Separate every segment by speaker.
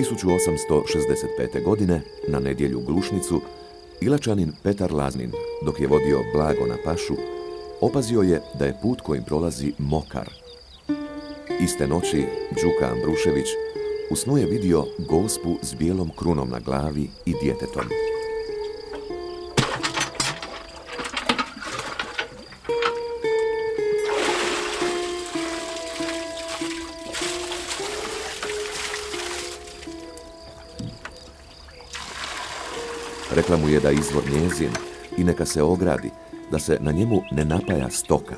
Speaker 1: 1865. godine, na nedjelju Glušnicu, Ilačanin Petar Laznin, dok je vodio blago na pašu, opazio je da je put kojim prolazi mokar. Iste noći Đuka Ambrušević u snu je vidio gospu s bijelom krunom na glavi i djetetom. Rekla mu je da je izvor njezin i neka se ogradi, da se na njemu ne napaja stoka.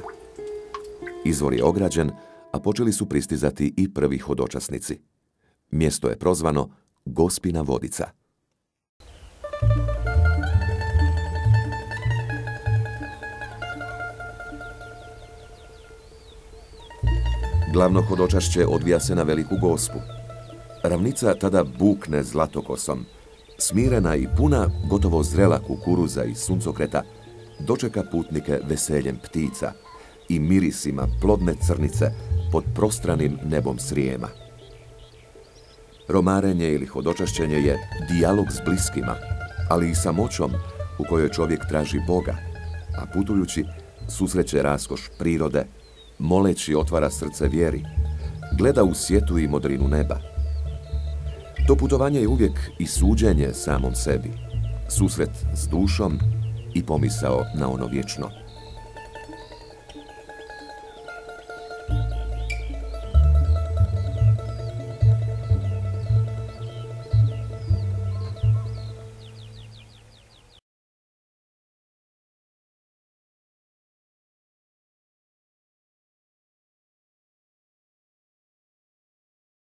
Speaker 1: Izvor je ograđen, a počeli su pristizati i prvi hodočasnici. Mjesto je prozvano Gospina vodica. Glavno hodočašće odvija se na Veliku Gospu. Ravnica tada bukne zlatokosom. Smirena i puna, gotovo zrela kukuruza i suncokreta dočeka putnike veseljem ptica i mirisima plodne crnice pod prostranim nebom Srijema. Romarenje ili hodočašćenje je dijalog s bliskima, ali i samoćom u kojoj čovjek traži Boga, a putujući susreće raskoš prirode, moleći otvara srce vjeri, gleda u sjetu i modrinu neba. To putovanje je uvijek i suđenje samom sebi, susret s dušom i pomisao na ono vječno.